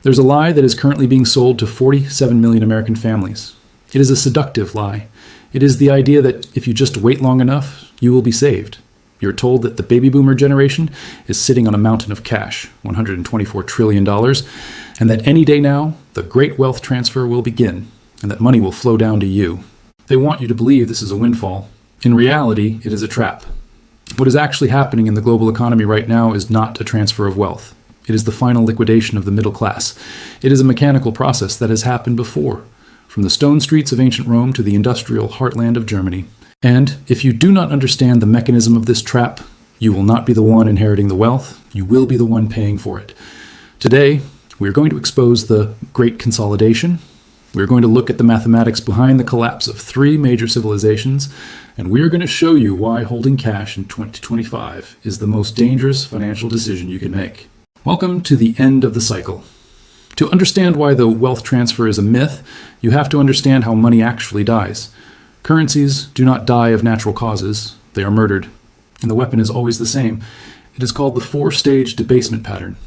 There's a lie that is currently being sold to 47 million American families. It is a seductive lie. It is the idea that if you just wait long enough, you will be saved. You're told that the baby boomer generation is sitting on a mountain of cash, $124 trillion, and that any day now, the great wealth transfer will begin, and that money will flow down to you. They want you to believe this is a windfall. In reality, it is a trap. What is actually happening in the global economy right now is not a transfer of wealth. It is the final liquidation of the middle class. It is a mechanical process that has happened before, from the stone streets of ancient Rome to the industrial heartland of Germany. And if you do not understand the mechanism of this trap, you will not be the one inheriting the wealth, you will be the one paying for it. Today, we are going to expose the Great Consolidation. We are going to look at the mathematics behind the collapse of 3 major civilizations, and we are going to show you why holding cash in 2025 is the most dangerous financial decision you can make. Welcome to the end of the cycle. To understand why the wealth transfer is a myth, you have to understand how money actually dies. Currencies do not die of natural causes, they are murdered. And the weapon is always the same. It is called the 4-stage debasement pattern.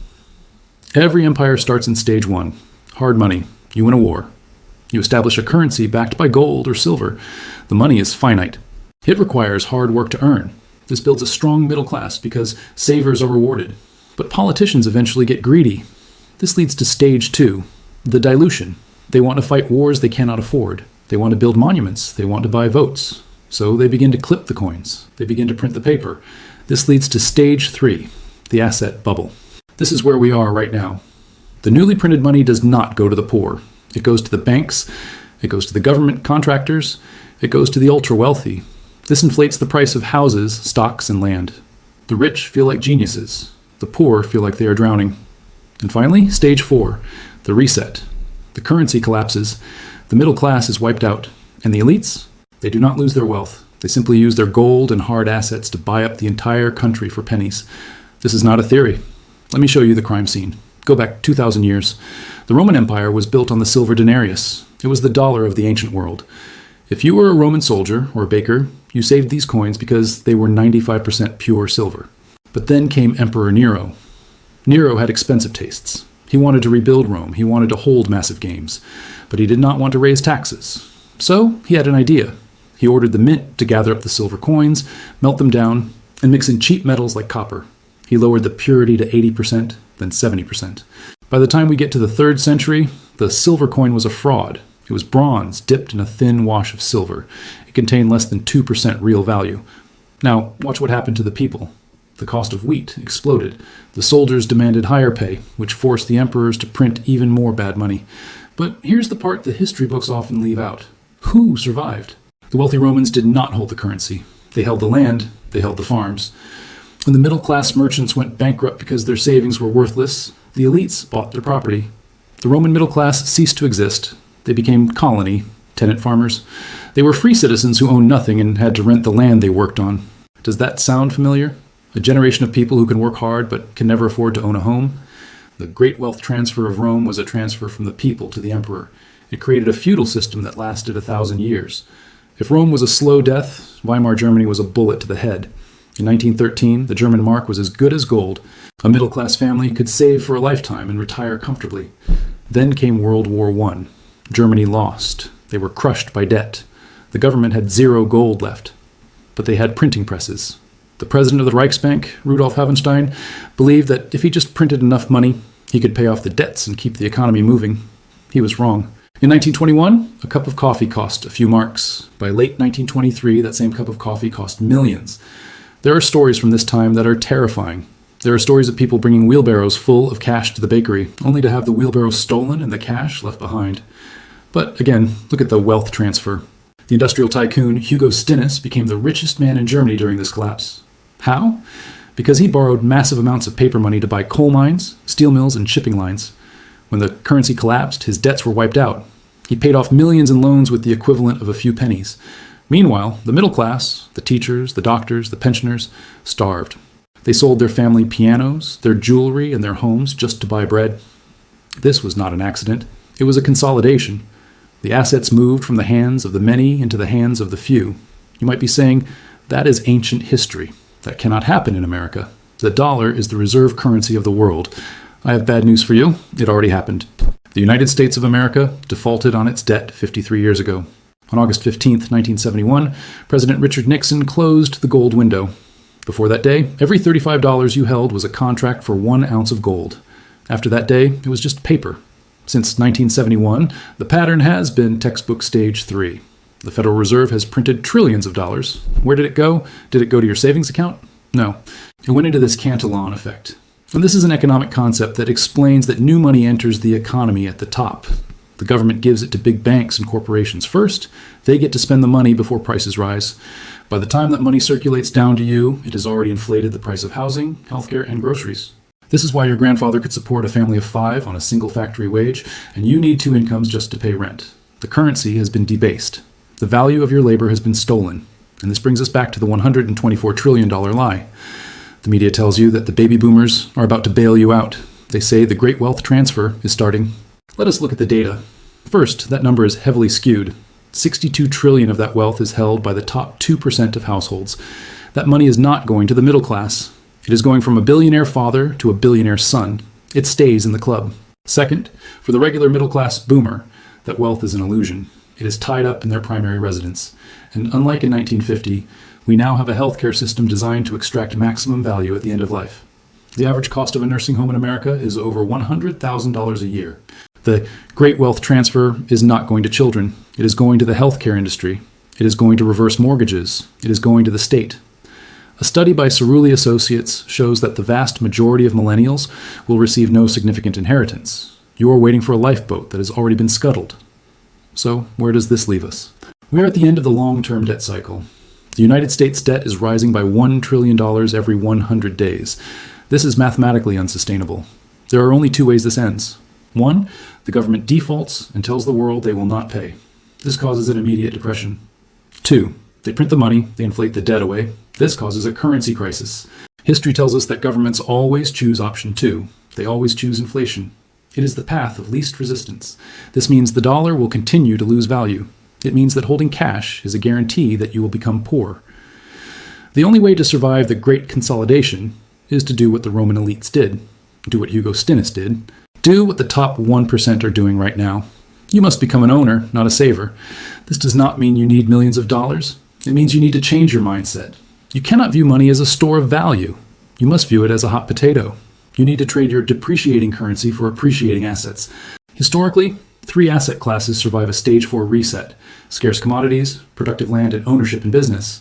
Every empire starts in stage 1. Hard money. You win a war. You establish a currency backed by gold or silver. The money is finite. It requires hard work to earn. This builds a strong middle class because savers are rewarded. But politicians eventually get greedy. This leads to stage 2, the dilution. They want to fight wars they cannot afford. They want to build monuments. They want to buy votes. So they begin to clip the coins. They begin to print the paper. This leads to stage 3, the asset bubble. This is where we are right now. The newly printed money does not go to the poor. It goes to the banks. It goes to the government contractors. It goes to the ultra-wealthy. This inflates the price of houses, stocks, and land. The rich feel like geniuses. The poor feel like they are drowning. And finally, stage 4, the reset. The currency collapses. The middle class is wiped out. And the elites? They do not lose their wealth. They simply use their gold and hard assets to buy up the entire country for pennies. This is not a theory. Let me show you the crime scene. Go back 2,000 years. The Roman Empire was built on the silver denarius. It was the dollar of the ancient world. If you were a Roman soldier or baker, you saved these coins because they were 95% pure silver. But then came Emperor Nero. Nero had expensive tastes. He wanted to rebuild Rome. He wanted to hold massive games. But he did not want to raise taxes. So he had an idea. He ordered the mint to gather up the silver coins, melt them down, and mix in cheap metals like copper. He lowered the purity to 80%, then 70%. By the time we get to the 3rd century, the silver coin was a fraud. It was bronze dipped in a thin wash of silver. It contained less than 2% real value. Now, watch what happened to the people. The cost of wheat exploded. The soldiers demanded higher pay, which forced the emperors to print even more bad money. But here's the part the history books often leave out. Who survived? The wealthy Romans did not hold the currency. They held the land, they held the farms. When the middle-class merchants went bankrupt because their savings were worthless, the elites bought their property. The Roman middle class ceased to exist. They became colony, tenant farmers. They were free citizens who owned nothing and had to rent the land they worked on. Does that sound familiar? A generation of people who can work hard but can never afford to own a home? The great wealth transfer of Rome was a transfer from the people to the emperor. It created a feudal system that lasted 1,000 years. If Rome was a slow death, Weimar Germany was a bullet to the head. In 1913, the German mark was as good as gold. A middle-class family could save for a lifetime and retire comfortably. Then came World War I. Germany lost. They were crushed by debt. The government had 0 gold left. But they had printing presses. The president of the Reichsbank, Rudolf Havenstein, believed that if he just printed enough money, he could pay off the debts and keep the economy moving. He was wrong. In 1921, a cup of coffee cost a few marks. By late 1923, that same cup of coffee cost millions. There are stories from this time that are terrifying. There are stories of people bringing wheelbarrows full of cash to the bakery, only to have the wheelbarrows stolen and the cash left behind. But again, look at the wealth transfer. The industrial tycoon Hugo Stinnes became the richest man in Germany during this collapse. How? Because he borrowed massive amounts of paper money to buy coal mines, steel mills, and shipping lines. When the currency collapsed, his debts were wiped out. He paid off millions in loans with the equivalent of a few pennies. Meanwhile, the middle class, the teachers, the doctors, the pensioners, starved. They sold their family pianos, their jewelry, and their homes just to buy bread. This was not an accident. It was a consolidation. The assets moved from the hands of the many into the hands of the few. You might be saying, that is ancient history. That cannot happen in America. The dollar is the reserve currency of the world. I have bad news for you. It already happened. The United States of America defaulted on its debt 53 years ago. On August 15, 1971, President Richard Nixon closed the gold window. Before that day, every $35 you held was a contract for 1 ounce of gold. After that day, it was just paper. Since 1971, the pattern has been textbook stage 3. The Federal Reserve has printed trillions of dollars. Where did it go? Did it go to your savings account? No. It went into this Cantillon effect. And this is an economic concept that explains that new money enters the economy at the top. The government gives it to big banks and corporations first. They get to spend the money before prices rise. By the time that money circulates down to you, it has already inflated the price of housing, healthcare, and groceries. This is why your grandfather could support a family of 5 on a single factory wage, and you need 2 incomes just to pay rent. The currency has been debased. The value of your labor has been stolen. And this brings us back to the $124 trillion lie. The media tells you that the baby boomers are about to bail you out. They say the great wealth transfer is starting. Let us look at the data. First, that number is heavily skewed. 62 trillion of that wealth is held by the top 2% of households. That money is not going to the middle class. It is going from a billionaire father to a billionaire son. It stays in the club. Second, for the regular middle class boomer, that wealth is an illusion. It is tied up in their primary residence. And unlike in 1950, we now have a healthcare system designed to extract maximum value at the end of life. The average cost of a nursing home in America is over $100,000 a year. The great wealth transfer is not going to children. It is going to the healthcare industry. It is going to reverse mortgages. It is going to the state. A study by Cerulli Associates shows that the vast majority of millennials will receive no significant inheritance. You are waiting for a lifeboat that has already been scuttled. So, where does this leave us? We are at the end of the long-term debt cycle. The United States debt is rising by $1 trillion every 100 days. This is mathematically unsustainable. There are only 2 ways this ends. 1, the government defaults and tells the world they will not pay. This causes an immediate depression. 2, they print the money, they inflate the debt away. This causes a currency crisis. History tells us that governments always choose option 2. They always choose inflation. It is the path of least resistance. This means the dollar will continue to lose value. It means that holding cash is a guarantee that you will become poor. The only way to survive the Great Consolidation is to do what the Roman elites did, do what Hugo Stinnes did, do what the top 1% are doing right now. You must become an owner, not a saver. This does not mean you need millions of dollars. It means you need to change your mindset. You cannot view money as a store of value. You must view it as a hot potato. You need to trade your depreciating currency for appreciating assets. Historically, 3 asset classes survive a stage 4 reset: scarce commodities, productive land, and ownership in business.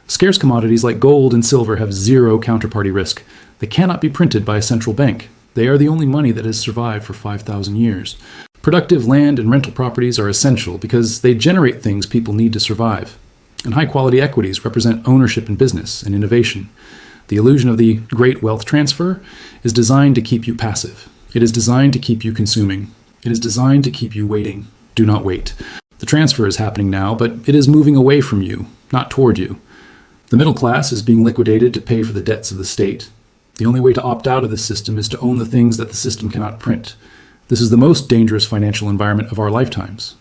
Scarce commodities like gold and silver have zero counterparty risk. They cannot be printed by a central bank. They are the only money that has survived for 5,000 years. Productive land and rental properties are essential because they generate things people need to survive. And high-quality equities represent ownership in business and innovation. The illusion of the great wealth transfer is designed to keep you passive. It is designed to keep you consuming. It is designed to keep you waiting. Do not wait. The transfer is happening now, but it is moving away from you, not toward you. The middle class is being liquidated to pay for the debts of the state. The only way to opt out of this system is to own the things that the system cannot print. This is the most dangerous financial environment of our lifetimes.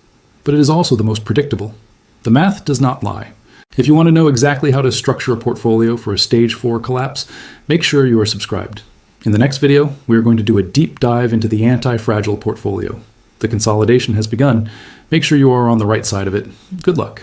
But it is also the most predictable. The math does not lie. If you want to know exactly how to structure a portfolio for a stage 4 collapse, make sure you are subscribed. In the next video, we are going to do a deep dive into the anti-fragile portfolio. The consolidation has begun. Make sure you are on the right side of it. Good luck.